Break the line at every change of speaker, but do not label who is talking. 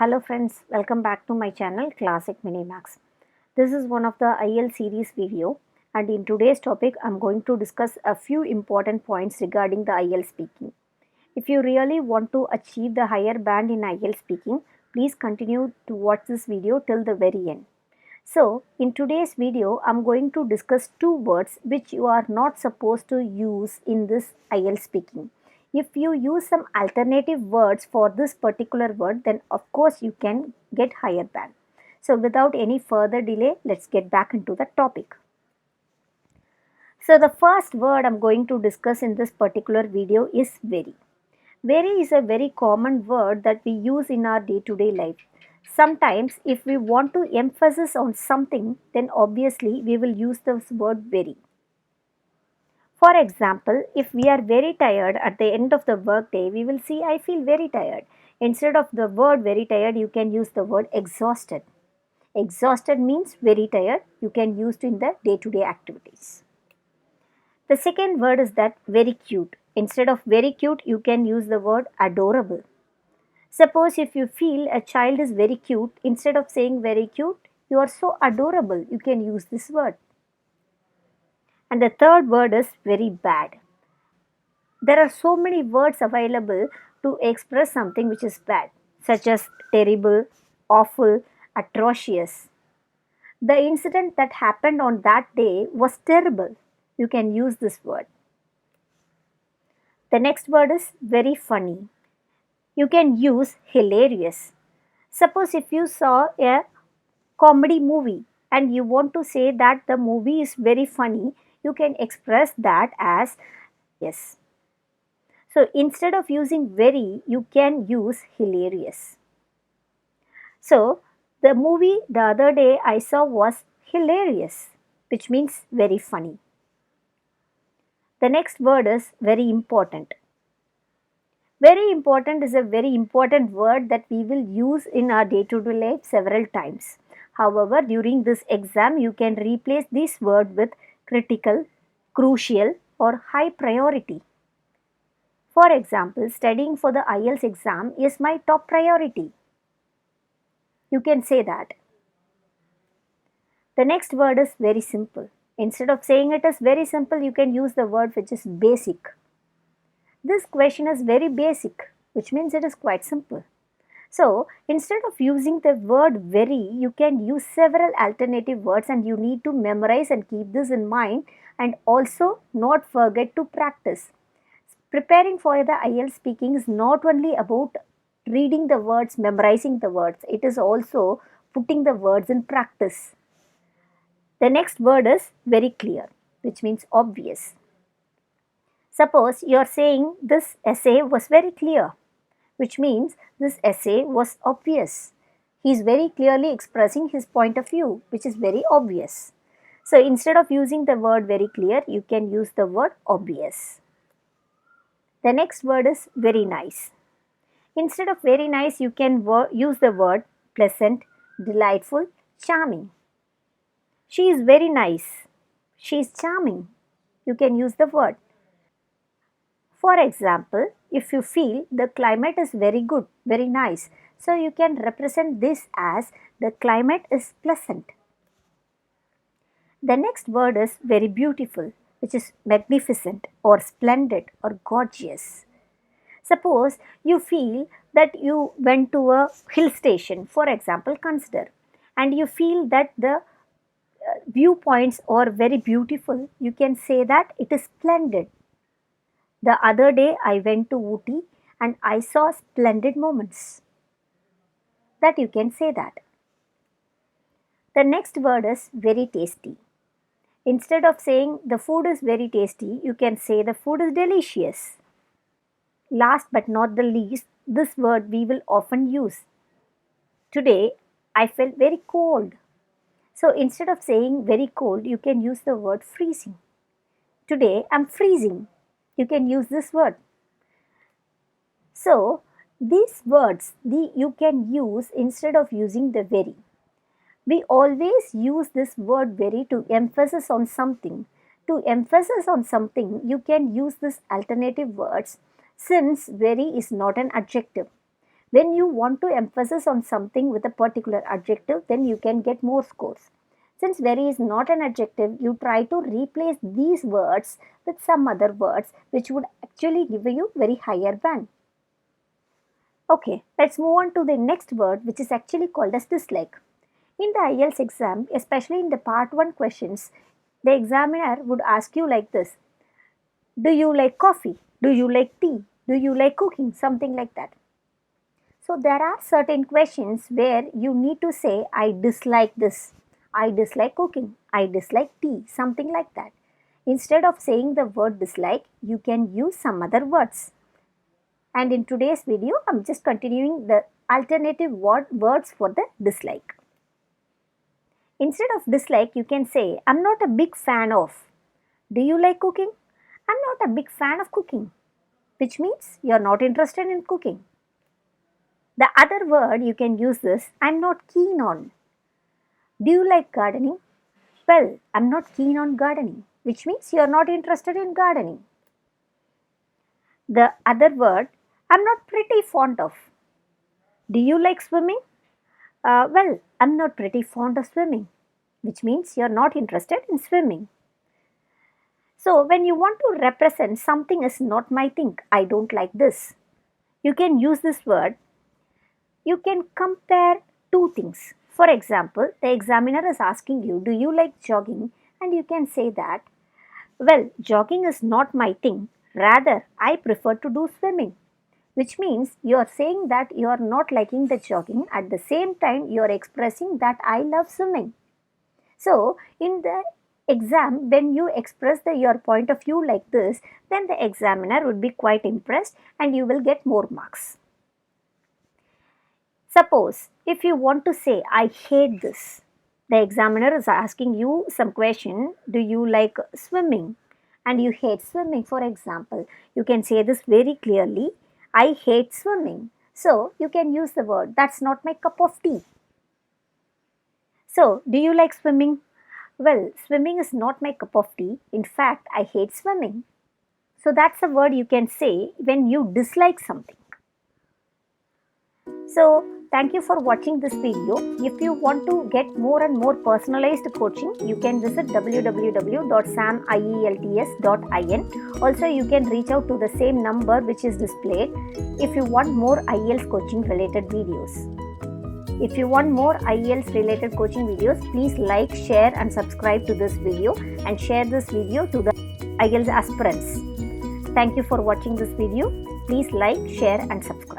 Hello friends, welcome back to my channel Classic Minimax. This is one of the IELTS series video, and in today's topic I'm going to discuss a few important points regarding the IELTS speaking. If you really want to achieve the higher band in IELTS speaking, please continue to watch this video till the very end. So, in today's video, I'm going to discuss two words which you are not supposed to use in this IELTS speaking. If you use some alternative words for this particular word, then of course you can get higher band. So, without any further delay, let's get back into the topic. So, the first word I'm going to discuss in this particular video is very. Very is a very common word that we use in our day-to-day life. Sometimes if we want to emphasize on something, then obviously we will use this word very. For example, if we are very tired at the end of the workday, we will say, I feel very tired. Instead of the word very tired, you can use the word exhausted. Exhausted means very tired. You can use it in the day-to-day activities. The second word is that very cute. Instead of very cute, you can use the word adorable. Suppose if you feel a child is very cute, instead of saying very cute, you are so adorable, you can use this word. And the third word is very bad. There are so many words available to express something which is bad, such as terrible, awful, atrocious. The incident that happened on that day was terrible. You can use this word. The next word is very funny. You can use hilarious. Suppose if you saw a comedy movie and you want to say that the movie is very funny, you can express that as yes. So instead of using very, you can use hilarious. So the movie the other day I saw was hilarious, which means very funny. The next word is very important. Very important is a very important word that we will use in our day-to-day life several times. However, during this exam, you can replace this word with critical, crucial, or high priority. For example, studying for the IELTS exam is my top priority. You can say that. The next word is very simple. Instead of saying it is very simple, you can use the word which is basic. This question is very basic, which means it is quite simple. So, instead of using the word very, you can use several alternative words and you need to memorize and keep this in mind and also not forget to practice. Preparing for the IELTS speaking is not only about reading the words, memorizing the words, it is also putting the words in practice. The next word is very clear, which means obvious. Suppose you are saying this essay was very clear, which means this essay was obvious. He is very clearly expressing his point of view, which is very obvious. So instead of using the word very clear, you can use the word obvious. The next word is very nice. Instead of very nice, you can use the word pleasant, delightful, charming. She is very nice. She is charming. You can use the word. For example, if you feel the climate is very good, very nice, so you can represent this as the climate is pleasant. The next word is very beautiful, which is magnificent or splendid or gorgeous. Suppose you feel that you went to a hill station, for example, consider, and you feel that the viewpoints are very beautiful, you can say that it is splendid. The other day I went to Ooty and I saw splendid moments. That you can say that. The next word is very tasty. Instead of saying the food is very tasty, you can say the food is delicious. Last but not the least, this word we will often use. Today I felt very cold. So instead of saying very cold, you can use the word freezing. Today I'm freezing. You can use this word. So, these words you can use instead of using the very. We always use this word very to emphasize on something. To emphasize on something, you can use this alternative words since very is not an adjective. When you want to emphasize on something with a particular adjective, then you can get more scores. Since very is not an adjective, you try to replace these words with some other words which would actually give you very higher band. Okay, let's move on to the next word, which is actually called as dislike. In the IELTS exam, especially in the part 1 questions, the examiner would ask you like this: do you like coffee? Do you like tea? Do you like cooking? Something like that. So there are certain questions where you need to say, I dislike this, I dislike cooking, I dislike tea, something like that. Instead of saying the word dislike, you can use some other words. And in today's video, I'm just continuing the alternative words for the dislike. Instead of dislike, you can say, I'm not a big fan of. Do you like cooking? I'm not a big fan of cooking, which means you're not interested in cooking. The other word you can use is, I'm not keen on. Do you like gardening? Well, I'm not keen on gardening, which means you're not interested in gardening. The other word, I'm not pretty fond of. Do you like swimming? Well, I'm not pretty fond of swimming, which means you're not interested in swimming. So, when you want to represent something is not my thing, I don't like this, you can use this word. You can compare two things. For example, the examiner is asking you, do you like jogging? And you can say that, well, jogging is not my thing, rather I prefer to do swimming. Which means you are saying that you are not liking the jogging, at the same time you are expressing that I love swimming. So, in the exam, when you express your point of view like this, then the examiner would be quite impressed and you will get more marks. Suppose, if you want to say, I hate this, the examiner is asking you some question, do you like swimming? And you hate swimming, for example. You can say this very clearly, I hate swimming. So, you can use the word, that's not my cup of tea. So, do you like swimming? Well, swimming is not my cup of tea. In fact, I hate swimming. So, that's a word you can say when you dislike something. So, thank you for watching this video. If you want to get more and more personalized coaching, you can visit www.samielts.in. Also, you can reach out to the same number which is displayed if you want more IELTS coaching related videos. If you want more IELTS related coaching videos, please like, share and subscribe to this video and share this video to the IELTS aspirants. Thank you for watching this video. Please like, share and subscribe.